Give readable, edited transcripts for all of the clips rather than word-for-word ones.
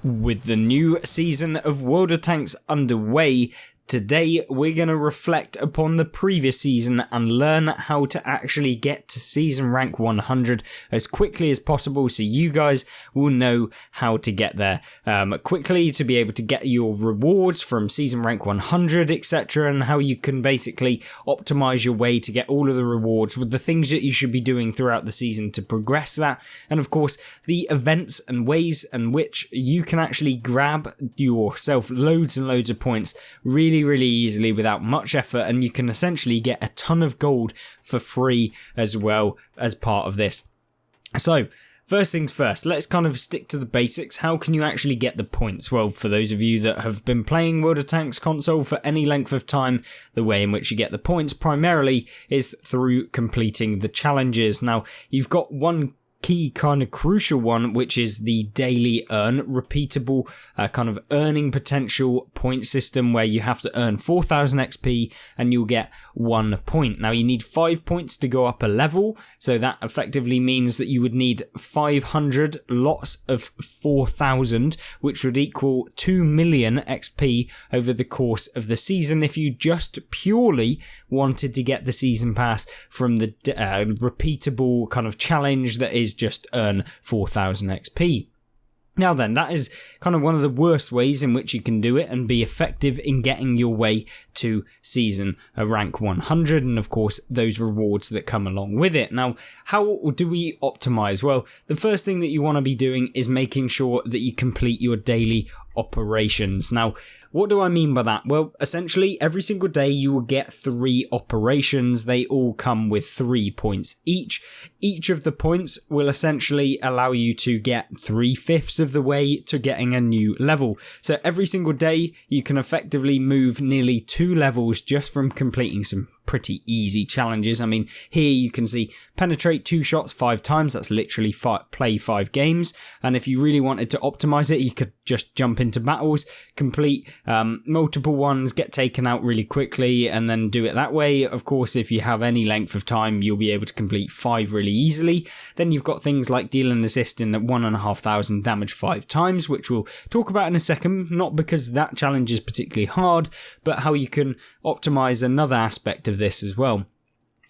With the new season of World of Tanks underway, today we're going to reflect upon the previous season and learn how to actually get to season rank 100 as quickly as possible so you guys will know how to get there quickly, to be able to get your rewards from season rank 100, etc., and how you can basically optimize your way to get all of the rewards with the things that you should be doing throughout the season to progress that, and of course the events and ways in which you can actually grab yourself loads and loads of points really easily without much effort, and you can essentially get a ton of gold for free as well as part of this. So first things first, let's kind of stick to the basics. How can you actually get the points? Well, for those of you that have been playing World of Tanks console for any length of time, the way in which you get the points primarily is through completing the challenges. Now, you've got one key kind of crucial one, which is the daily repeatable kind of earning potential point system where you have to earn 4,000 XP and you'll get 1 point. Now you need 5 points to go up a level, so that effectively means that you would need 500 lots of 4,000, which would equal 2 million XP over the course of the season if you just purely wanted to get the season pass from the repeatable kind of challenge that is just earn 4,000 XP. Now then, that is kind of one of the worst ways in which you can do it and be effective in getting your way to season rank 100 and of course those rewards that come along with it. Now, how do we optimize? Well, the first thing that you want to be doing is making sure that you complete your daily operations. Now, what do I mean by that? Well, essentially every single day you will get 3 operations. They all come with 3 points each. Each of the points will essentially allow you to get 3/5 of the way to getting a new level. So every single day you can effectively move nearly 2 levels just from completing some pretty easy challenges. I mean, here you can see penetrate 2 shots 5 times. That's literally play 5 games. And if you really wanted to optimize it, you could just jump into battles, complete multiple ones, get taken out really quickly, and then do it that way. Of course, if you have any length of time, you'll be able to complete 5 really easily. Then you've got things like deal and assist in at 1,500 damage 5 times, which we'll talk about in a second, not because that challenge is particularly hard, but how you can optimize another aspect of this as well.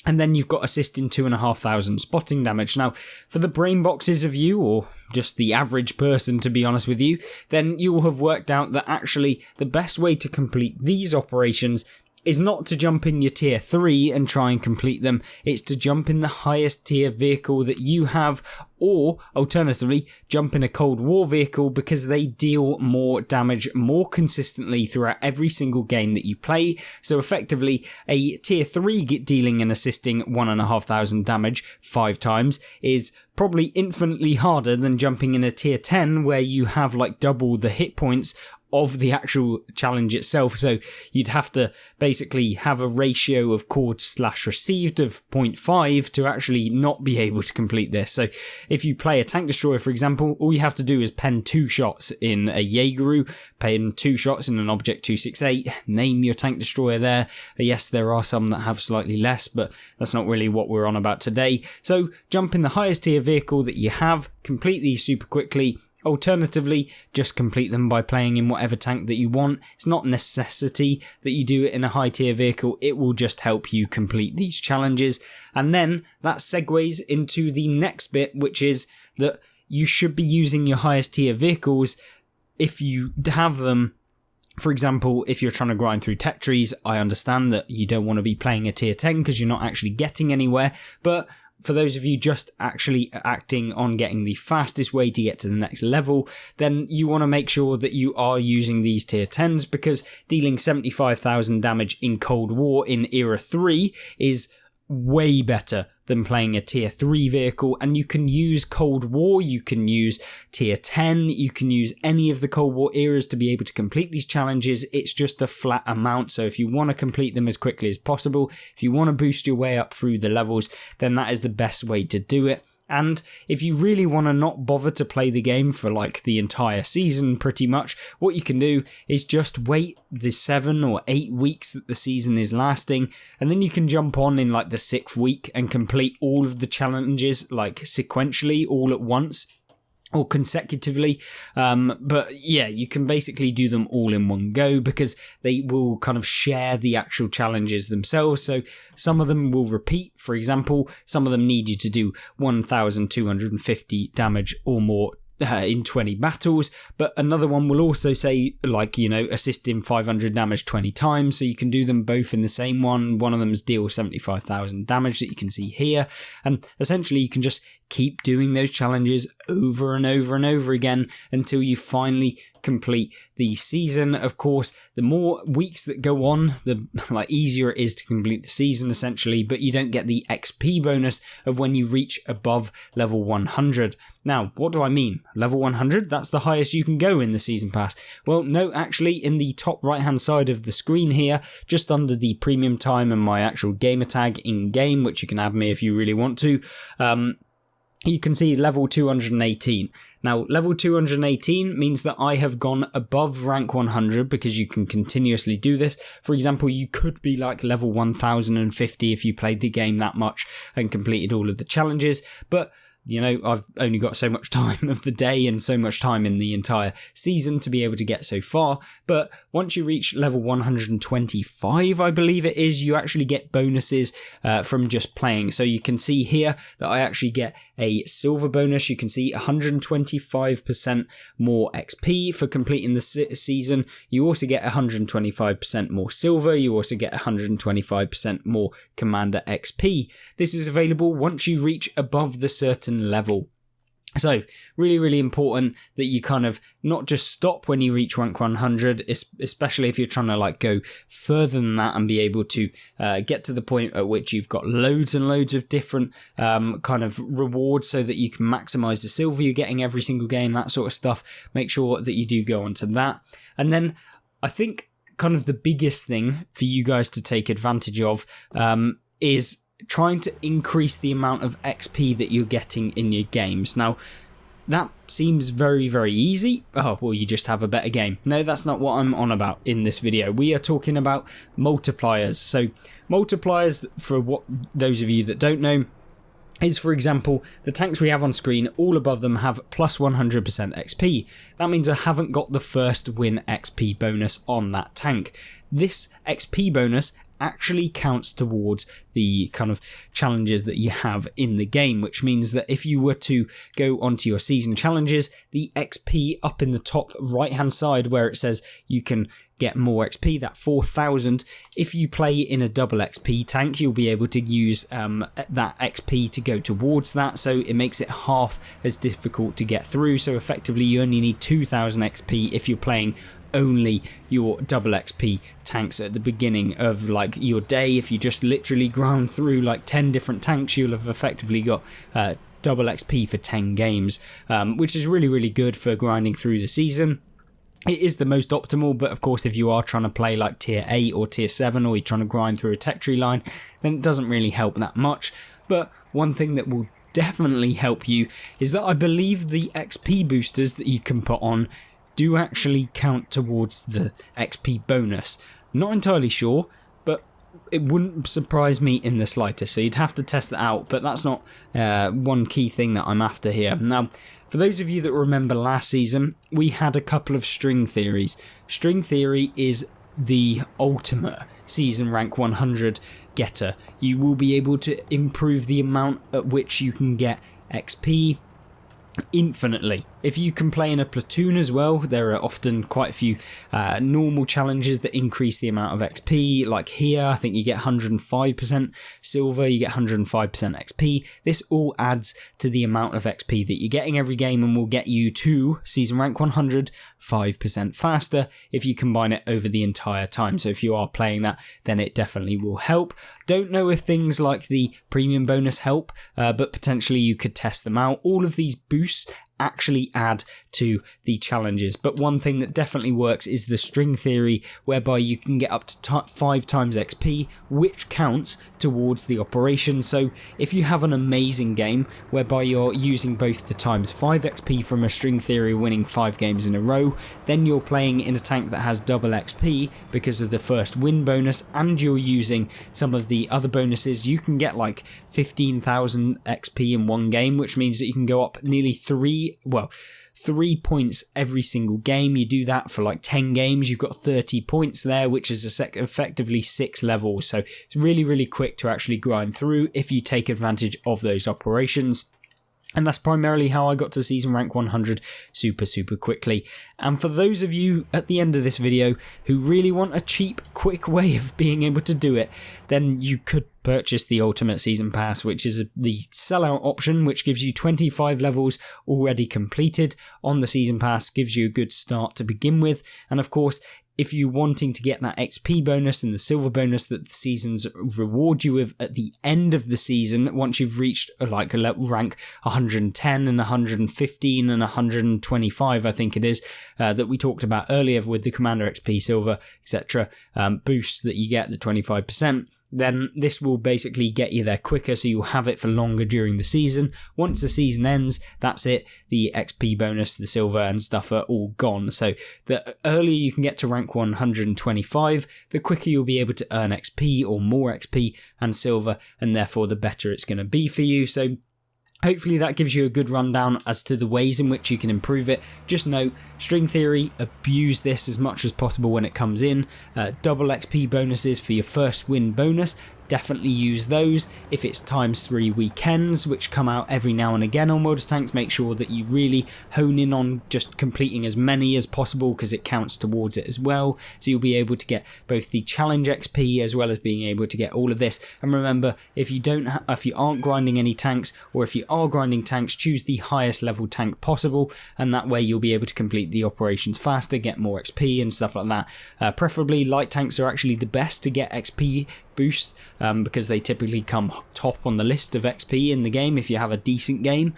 And then you've got assist in 2,500 spotting damage. Now, for the brain boxes of you, or just the average person to be honest with you, then you will have worked out that actually the best way to complete these operations is not to jump in your tier 3 and try and complete them. It's to jump in the highest tier vehicle that you have, or alternatively jump in a Cold War vehicle, because they deal more damage more consistently throughout every single game that you play. So effectively a tier 3 dealing and assisting 1,500 damage 5 times is probably infinitely harder than jumping in a tier 10 where you have like double the hit points of the actual challenge itself. So you'd have to basically have a ratio of cord/received of 0.5 to actually not be able to complete this. So if you play a tank destroyer, for example, all you have to do is pen 2 shots in a Jaegeru, pen 2 shots in an Object 268, name your tank destroyer there. Yes, there are some that have slightly less, but that's not really what we're on about today. So jump in the highest tier vehicle that you have, complete these super quickly. Alternatively, just complete them by playing in whatever tank that you want. It's not a necessity that you do it in a high tier vehicle. It will just help you complete these challenges. And then that segues into the next bit, which is that you should be using your highest tier vehicles if you have them. For example, if you're trying to grind through tech trees, I understand that you don't want to be playing a tier 10 because you're not actually getting anywhere, but for those of you just actually acting on getting the fastest way to get to the next level, then you want to make sure that you are using these tier 10s, because dealing 75,000 damage in Cold War in Era 3 is way better than playing a tier 3 vehicle. And you can use Cold War, you can use tier 10, you can use any of the Cold War eras to be able to complete these challenges. It's just a flat amount. So if you want to complete them as quickly as possible, if you want to boost your way up through the levels, then that is the best way to do it. And if you really want to not bother to play the game for like the entire season pretty much, what you can do is just wait the 7 or 8 weeks that the season is lasting, and then you can jump on in like the 6th week and complete all of the challenges like sequentially all at once. or consecutively, but yeah, you can basically do them all in one go because they will kind of share the actual challenges themselves. So some of them will repeat. For example, some of them need you to do 1,250 damage or more in 20 battles, but another one will also say, like, assist in 500 damage 20 times, so you can do them both in the same one. One of them's deal 75,000 damage that you can see here, and essentially you can just keep doing those challenges over and over and over again until you finally complete the season. Of course, the more weeks that go on, the easier it is to complete the season essentially, but you don't get the XP bonus of when you reach above level 100. Now, what do I mean? Level 100? That's the highest you can go in the season pass. Well, no, actually, in the top right hand side of the screen here, just under the premium time and my actual gamer tag in game, which you can add me if you really want to, you can see level 218. Now, level 218 means that I have gone above rank 100 because you can continuously do this. For example, you could be like level 1050 if you played the game that much and completed all of the challenges, but I've only got so much time of the day and so much time in the entire season to be able to get so far. But once you reach level 125, I believe it is, you actually get bonuses from just playing. So you can see here that I actually get a silver bonus. You can see 125% more XP for completing the season. You also get 125% more silver. You also get 125% more Commander XP. This is available once you reach above the certain level. So really, really important that you kind of not just stop when you reach rank 100, especially if you're trying to go further than that and be able to get to the point at which you've got loads and loads of different kind of rewards so that you can maximize the silver you're getting every single game, that sort of stuff. Make sure that you do go on to that. And then I think kind of the biggest thing for you guys to take advantage of is trying to increase the amount of XP that you're getting in your games. Now, that seems very, very easy. Oh, well, you just have a better game. No, that's not what I'm on about in this video. We are talking about multipliers. So, multipliers, for what those of you that don't know, is, for example, the tanks we have on screen, all above them have plus 100% XP. That means I haven't got the first win XP bonus on that tank. This XP bonus actually counts towards the kind of challenges that you have in the game, which means that if you were to go onto your season challenges, the XP up in the top right hand side where it says you can get more XP, that 4,000, if you play in a double XP tank, you'll be able to use that XP to go towards that, so it makes it half as difficult to get through. So effectively you only need 2,000 XP if you're playing only your double XP tanks at the beginning of your day. If you just literally grind through 10 different tanks, you'll have effectively got double XP for 10 games, which is really, really good for grinding through the season. It is the most optimal, but of course if you are trying to play tier 8 or tier 7, or you're trying to grind through a tech tree line, then it doesn't really help that much. But one thing that will definitely help you is that I believe the XP boosters that you can put on do actually count towards the XP bonus. Not entirely sure, but it wouldn't surprise me in the slightest, so you'd have to test that out, but that's not one key thing that I'm after here. Now, for those of you that remember last season, we had a couple of string theories. String theory is the ultimate season rank 100 getter. You will be able to improve the amount at which you can get XP infinitely. If you can play in a platoon as well, there are often quite a few normal challenges that increase the amount of XP. Like here, I think you get 105% silver, you get 105% XP. This all adds to the amount of XP that you're getting every game and will get you to season rank 100 5% faster if you combine it over the entire time. So if you are playing that, then it definitely will help. Don't know if things like the premium bonus help, but potentially you could test them out. All of these boosts actually add to the challenges, but one thing that definitely works is the string theory, whereby you can get up to 5 times XP, which counts towards the operation. So if you have an amazing game whereby you're using both the times 5 XP from a string theory, winning 5 games in a row, then you're playing in a tank that has double XP because of the first win bonus, and you're using some of the other bonuses, you can get 15,000 XP in one game, which means that you can go up nearly 3 3 points every single game. You do that for like 10 games, you've got 30 points there, which is effectively 6 levels. So it's really, really quick to actually grind through if you take advantage of those operations. And that's primarily how I got to season rank 100 super quickly. And for those of you at the end of this video who really want a cheap, quick way of being able to do it, then you could purchase the Ultimate Season Pass, which is the sellout option, which gives you 25 levels already completed on the Season Pass, gives you a good start to begin with. And of course, if you're wanting to get that XP bonus and the silver bonus that the seasons reward you with at the end of the season, once you've reached like a rank 110 and 115 and 125, I think it is, that we talked about earlier with the Commander XP, Silver, etc., boosts that you get, the 25%, then this will basically get you there quicker, so you'll have it for longer during the season. Once the season ends, that's it. The XP bonus, the silver and stuff are all gone. So the earlier you can get to rank 125, the quicker you'll be able to earn XP or more XP and silver, and therefore the better it's going to be for you. So hopefully that gives you a good rundown as to the ways in which you can improve it. Just note, string theory, abuse this as much as possible when it comes in. Double XP bonuses for your first win bonus. Definitely use those. If it's ×3 weekends, which come out every now and again on World of Tanks, make sure that you really hone in on just completing as many as possible, because it counts towards it as well. So you'll be able to get both the challenge XP as well as being able to get all of this. And remember, if you aren't grinding any tanks, or if you are grinding tanks, choose the highest level tank possible, and that way you'll be able to complete the operations faster, get more XP and stuff like that. Preferably light tanks are actually the best to get XP boosts, because they typically come top on the list of XP in the game if you have a decent game,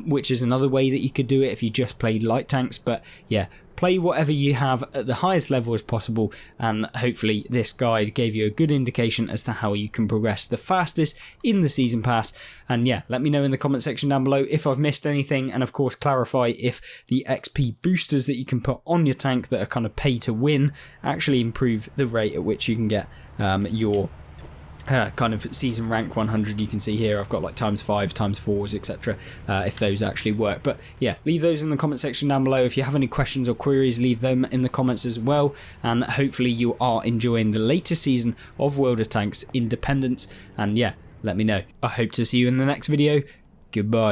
which is another way that you could do it if you just played light tanks. But yeah, play whatever you have at the highest level as possible, and hopefully this guide gave you a good indication as to how you can progress the fastest in the Season Pass. And yeah, let me know in the comment section down below if I've missed anything, and of course clarify if the XP boosters that you can put on your tank that are kind of pay to win actually improve the rate at which you can get your kind of season rank 100. You can see here I've got like ×5, ×4s, etc. If those actually work. But yeah, leave those in the comment section down below. If you have any questions or queries, leave them in the comments as well. And hopefully you are enjoying the latest season of World of Tanks Independence. And yeah, let me know. I hope to see you in the next video. Goodbye.